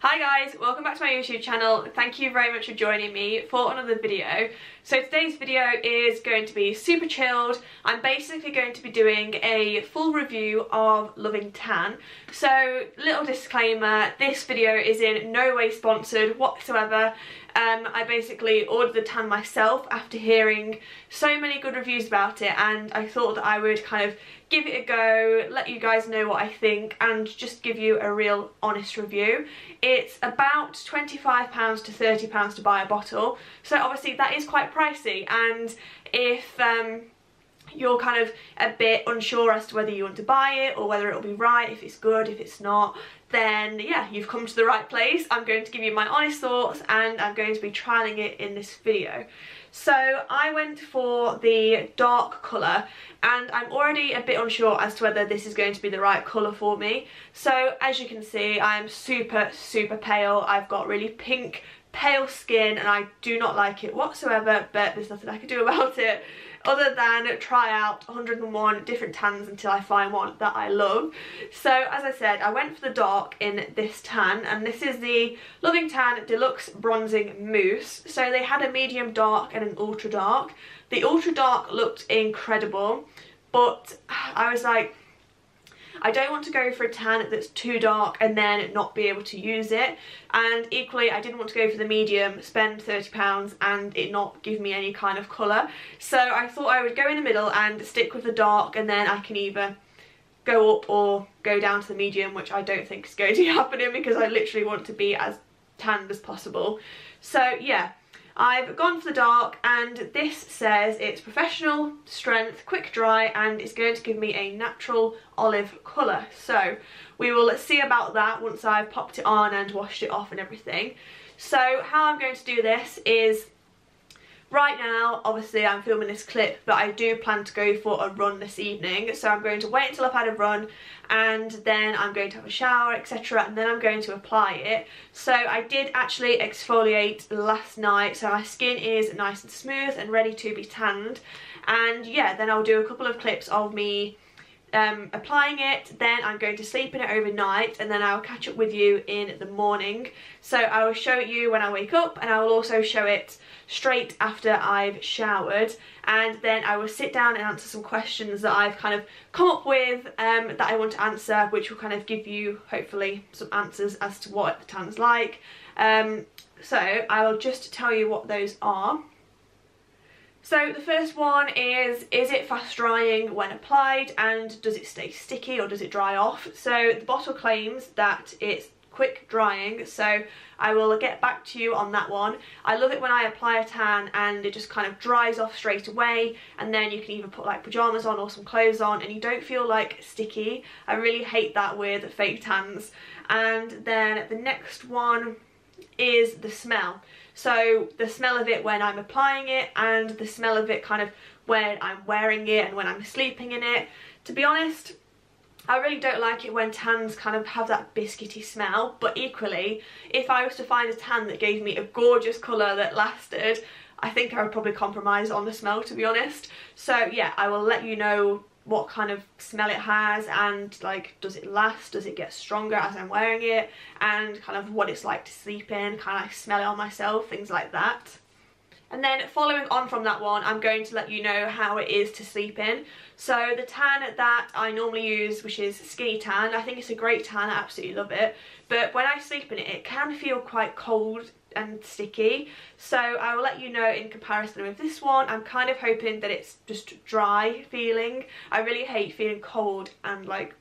Hi guys, welcome back to my YouTube channel. Thank you very much for joining me for another video. So today's video is going to be super chilled. I'm basically going to be doing a full review of Loving Tan. So little disclaimer, this video is in no way sponsored whatsoever. I basically ordered the tan myself after hearing so many good reviews about it, and I thought that I would kind of give it a go, let you guys know what I think, and just give you a real honest review. It's about £25 to £30 to buy a bottle, so obviously that is quite pricey, and if you're kind of a bit unsure as to whether you want to buy it or whether it'll be right, if it's good, if it's not, then yeah, you've come to the right place. I'm going to give you my honest thoughts and I'm going to be trialling it in this video. So I went for the dark colour and I'm already a bit unsure as to whether this is going to be the right colour for me. So as you can see, I'm super pale. I've got really pink pale skin and I do not like it whatsoever, but there's nothing I can do about it other than try out 101 different tans until I find one that I love. So as I said, I went for the dark in this tan, and this is the Loving Tan Deluxe Bronzing Mousse. So they had a medium dark and an ultra dark. The ultra dark looked incredible, but I was like, I don't want to go for a tan that's too dark and then not be able to use it, and equally I didn't want to go for the medium, spend £30 and it not give me any kind of colour. So I thought I would go in the middle and stick with the dark, and then I can either go up or go down to the medium, which I don't think is going to be happening because I literally want to be as tanned as possible. So yeah, I've gone for the dark, and this says it's professional strength, quick dry, and it's going to give me a natural olive colour. So we will see about that once I've popped it on and washed it off and everything. So how I'm going to do this is, right now, obviously I'm filming this clip, but I do plan to go for a run this evening. So I'm going to wait until I've had a run, and then I'm going to have a shower, etc. and then I'm going to apply it. So I did actually exfoliate last night, so my skin is nice and smooth and ready to be tanned. And yeah, then I'll do a couple of clips of me applying it, then I'm going to sleep in it overnight, and then I'll catch up with you in the morning. So I will show it you when I wake up, and I will also show it straight after I've showered, and then I will sit down and answer some questions that I've kind of come up with that I want to answer, which will kind of give you hopefully some answers as to what the tan's like. So I'll just tell you what those are. So the first one is it fast drying when applied, and does it stay sticky or does it dry off? So the bottle claims that it's quick drying, so I will get back to you on that one. I love it when I apply a tan and it just kind of dries off straight away, and then you can either put like pyjamas on or some clothes on and you don't feel like sticky. I really hate that with fake tans. And then the next one is the smell. So the smell of it when I'm applying it, and the smell of it kind of when I'm wearing it and when I'm sleeping in it. To be honest, I really don't like it when tans kind of have that biscuity smell, but equally, if I was to find a tan that gave me a gorgeous colour that lasted, I think I would probably compromise on the smell, to be honest. So yeah, I will let you know what kind of smell it has, and like, does it last, does it get stronger as I'm wearing it, and kind of what it's like to sleep in, kind of like smell it on myself, things like that. And then following on from that one, I'm going to let you know how it is to sleep in. So the tan that I normally use, which is Skinny Tan, I think it's a great tan, I absolutely love it, but when I sleep in it, it can feel quite cold and sticky. So I will let you know in comparison with this one. I'm kind of hoping that it's just dry feeling. I really hate feeling cold and like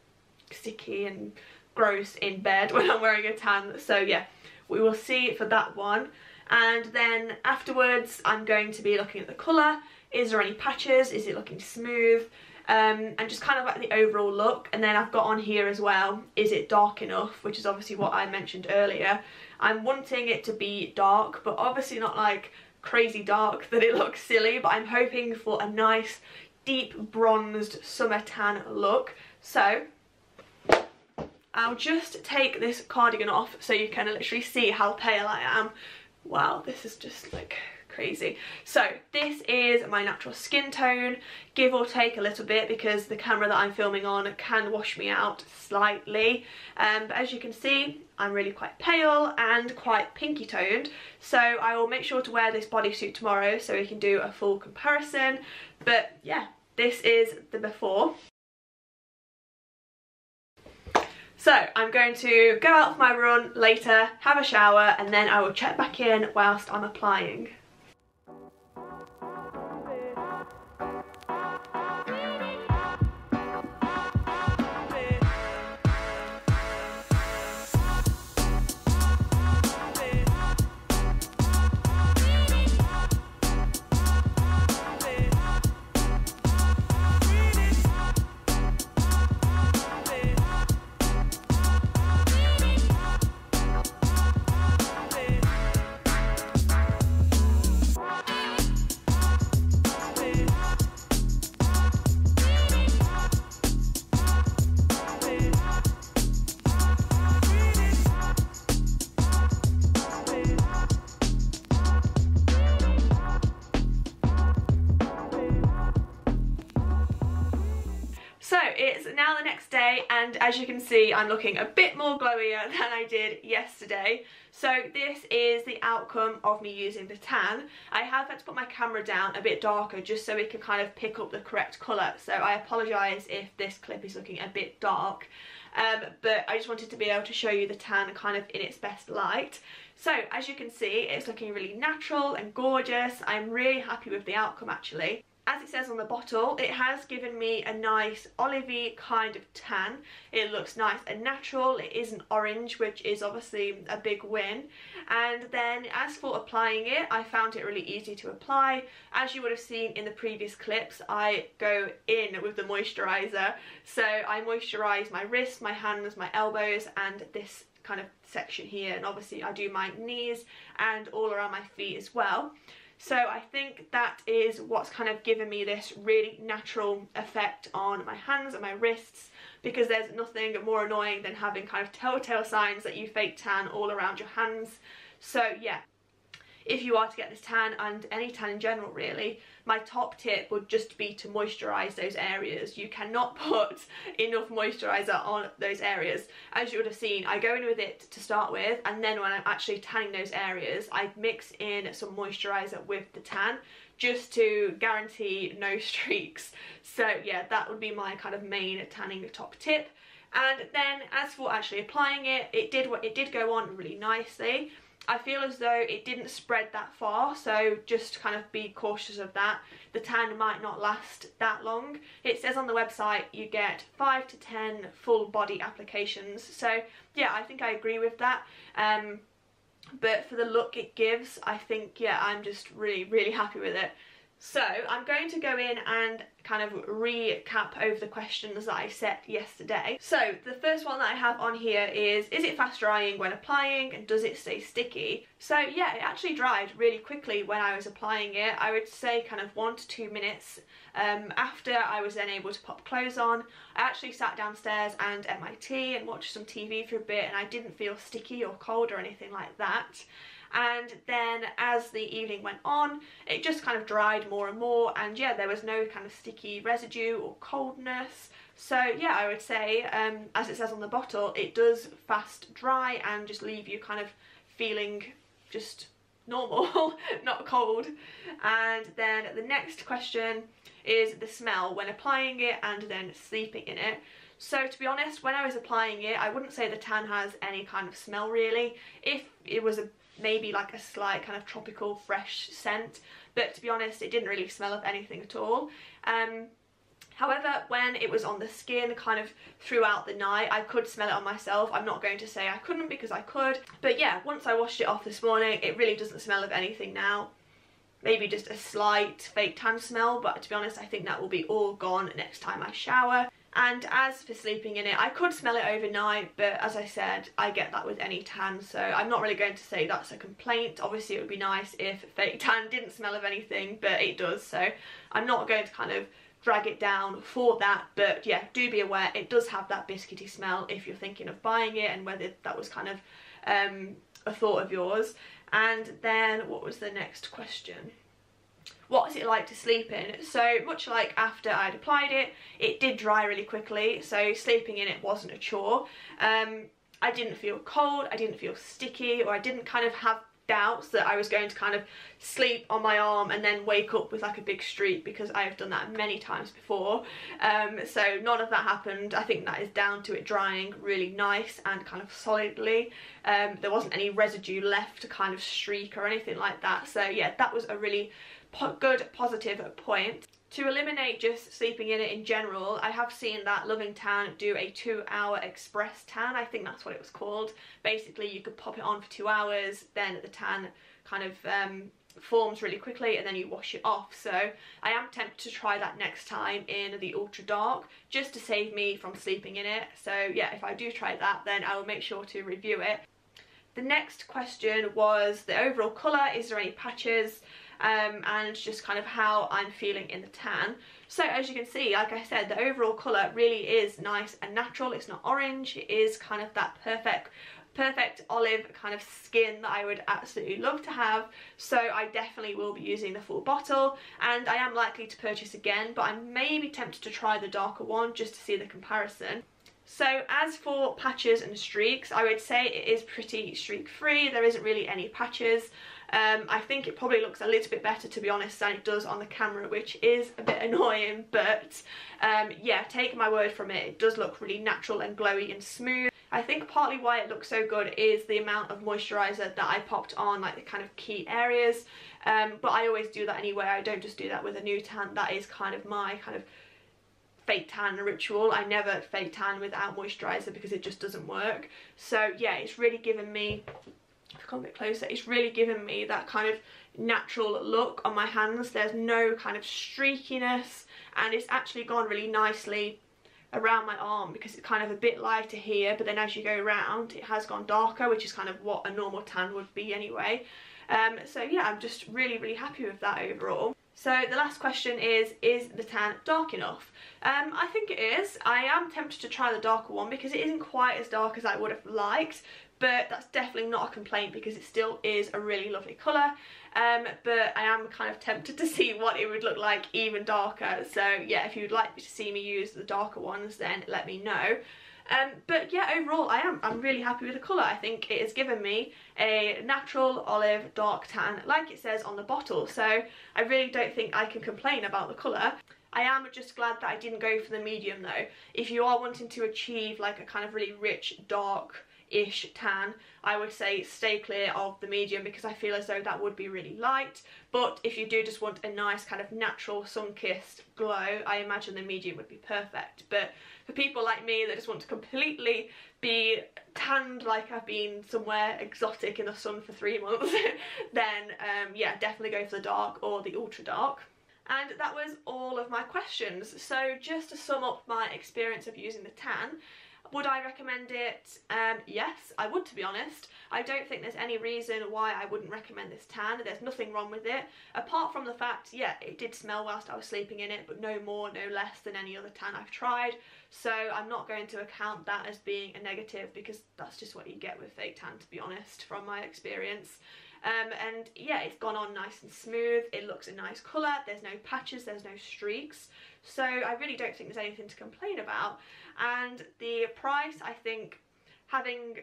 sticky and gross in bed when I'm wearing a tan. So yeah, we will see for that one. And then afterwards I'm going to be looking at the colour. Is there any patches? Is it looking smooth? And just kind of like the overall look. And then I've got on here as well, is it dark enough, which is obviously what I mentioned earlier. I'm wanting it to be dark, but obviously not like crazy dark that it looks silly, but I'm hoping for a nice deep bronzed summer tan look. So I'll just take this cardigan off so you can literally see how pale I am. Wow, this is just like crazy. So this is my natural skin tone, give or take a little bit because the camera that I'm filming on can wash me out slightly. But as you can see, I'm really quite pale and quite pinky toned, so I will make sure to wear this bodysuit tomorrow so we can do a full comparison. But yeah, this is the before. So I'm going to go out for my run later, have a shower, and then I will check back in whilst I'm applying. So it's now the next day, and as you can see, I'm looking a bit more glowier than I did yesterday. So this is the outcome of me using the tan. I have had to put my camera down a bit darker just so it can kind of pick up the correct colour. So I apologise if this clip is looking a bit dark, but I just wanted to be able to show you the tan kind of in its best light. So as you can see, it's looking really natural and gorgeous. I'm really happy with the outcome actually. As it says on the bottle, it has given me a nice olivey kind of tan. It looks nice and natural. It isn't orange, which is obviously a big win. And then as for applying it, I found it really easy to apply. As you would have seen in the previous clips, I go in with the moisturiser. So I moisturise my wrists, my hands, my elbows, and this kind of section here. And obviously I do my knees and all around my feet as well. So I think that is what's kind of given me this really natural effect on my hands and my wrists, because there's nothing more annoying than having kind of telltale signs that you fake tan all around your hands. So yeah, if you are to get this tan, and any tan in general really, my top tip would just be to moisturise those areas. You cannot put enough moisturiser on those areas. As you would have seen, I go in with it to start with, and then when I'm actually tanning those areas, I mix in some moisturiser with the tan just to guarantee no streaks. So yeah, that would be my kind of main tanning top tip. And then as for actually applying it, it did go on really nicely. I feel as though it didn't spread that far, so just kind of be cautious of that. The tan might not last that long. It says on the website you get 5 to 10 full body applications, so yeah, I think I agree with that. But for the look it gives, I think, yeah, I'm just really happy with it. So I'm going to go in and kind of recap over the questions that I set yesterday. So the first one that I have on here is it fast drying when applying, and does it stay sticky? So yeah, it actually dried really quickly when I was applying it. I would say kind of 1 to 2 minutes after I was then able to pop clothes on. I actually sat downstairs and ate my tea and watched some TV for a bit, and I didn't feel sticky or cold or anything like that. And then as the evening went on, it just kind of dried more and more, and yeah, there was no kind of sticky residue or coldness. So yeah, I would say, as it says on the bottle, it does fast dry and just leave you kind of feeling just normal, not cold. And then the next question is the smell when applying it and then sleeping in it. So to be honest, when I was applying it, I wouldn't say the tan has any kind of smell really. If it was maybe like a slight kind of tropical fresh scent, but to be honest, it didn't really smell of anything at all. However, when it was on the skin kind of throughout the night, I could smell it on myself. I'm not going to say I couldn't, because I could. But yeah, once I washed it off this morning, it really doesn't smell of anything now. Maybe just a slight fake tan smell, but to be honest, I think that will be all gone next time I shower. And as for sleeping in it, I could smell it overnight, but as I said, I get that with any tan, so I'm not really going to say that's a complaint. Obviously it would be nice if fake tan didn't smell of anything, but it does, so I'm not going to kind of drag it down for that. But yeah, do be aware it does have that biscuity smell if you're thinking of buying it, and whether that was kind of a thought of yours. And then what was the next question? What is it like to sleep in? So much like after I'd applied it, it did dry really quickly, so sleeping in it wasn't a chore. I didn't feel cold, I didn't feel sticky, or I didn't kind of have doubts that I was going to kind of sleep on my arm and then wake up with like a big streak, because I have done that many times before. So none of that happened. I think that is down to it drying really nice and kind of solidly. There wasn't any residue left to kind of streak or anything like that. So yeah, that was a really good positive point. To eliminate just sleeping in it in general, I have seen that Loving Tan do a 2-hour express tan. I think that's what it was called. Basically, you could pop it on for 2 hours, then the tan kind of forms really quickly, and then you wash it off. So I am tempted to try that next time in the ultra dark, just to save me from sleeping in it. So yeah, if I do try that, then I will make sure to review it. The next question was the overall colour, is there any patches, and just kind of how I'm feeling in the tan. So as you can see, like I said, the overall colour really is nice and natural. It's not orange, it is kind of that perfect olive kind of skin that I would absolutely love to have. So I definitely will be using the full bottle, and I am likely to purchase again, but I may be tempted to try the darker one just to see the comparison. So as for patches and streaks, I would say it is pretty streak free. There isn't really any patches. I think it probably looks a little bit better, to be honest, than it does on the camera, which is a bit annoying, but yeah, take my word from it, it does look really natural and glowy and smooth. I think partly why it looks so good is the amount of moisturiser that I popped on, like the kind of key areas, but I always do that anyway. I don't just do that with a new tan. That is kind of my kind of fake tan ritual. I never fake tan without moisturiser because it just doesn't work. So yeah, it's really given me, if I come a bit closer, it's really given me that kind of natural look on my hands. There's no kind of streakiness, and it's actually gone really nicely around my arm because it's kind of a bit lighter here, but then as you go around it has gone darker, which is kind of what a normal tan would be anyway. So yeah, I'm just really happy with that overall. So the last question is the tan dark enough? I think it is. I am tempted to try the darker one because it isn't quite as dark as I would have liked, but that's definitely not a complaint because it still is a really lovely colour. But I am kind of tempted to see what it would look like even darker. So yeah, if you would like to see me use the darker ones, then let me know. But yeah, overall I'm really happy with the colour. I think it has given me a natural olive dark tan like it says on the bottle, so I really don't think I can complain about the colour. I am just glad that I didn't go for the medium though. If you are wanting to achieve like a kind of really rich dark-ish tan, I would say stay clear of the medium because I feel as though that would be really light. But if you do just want a nice kind of natural sun-kissed glow, I imagine the medium would be perfect. But for people like me that just want to completely be tanned like I've been somewhere exotic in the sun for 3 months, then yeah, definitely go for the dark or the ultra dark. And that was all of my questions. So just to sum up my experience of using the tan, would I recommend it? Yes, I would, to be honest. I don't think there's any reason why I wouldn't recommend this tan. There's nothing wrong with it, apart from the fact, yeah, it did smell whilst I was sleeping in it, but no more, no less than any other tan I've tried. So I'm not going to account that as being a negative because that's just what you get with fake tan, to be honest, from my experience. And yeah, it's gone on nice and smooth. It looks a nice colour. There's no patches, there's no streaks. So I really don't think there's anything to complain about. And the price, I think, having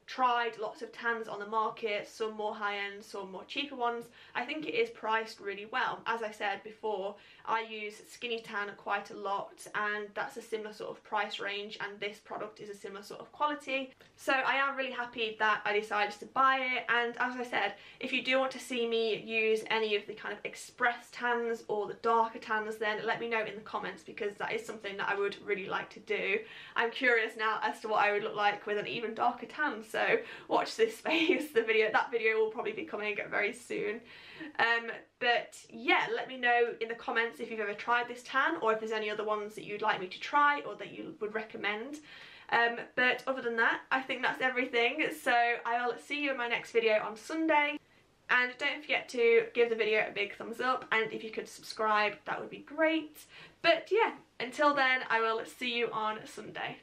tried lots of tans on the market, some more high-end, some more cheaper ones, I think it is priced really well. As I said before, I use Skinny Tan quite a lot, and that's a similar sort of price range, and this product is a similar sort of quality. So I am really happy that I decided to buy it. And as I said, if you do want to see me use any of the kind of express tans or the darker tans, then let me know in the comments because that is something that I would really like to do. I'm curious now as to what I would look like with an even darker tan. So watch this space. That video will probably be coming very soon. But yeah, let me know in the comments if you've ever tried this tan or if there's any other ones that you'd like me to try or that you would recommend. But other than that, I think that's everything. So I'll see you in my next video on Sunday. And don't forget to give the video a big thumbs up, and if you could subscribe, that would be great. But yeah, until then, I will see you on Sunday.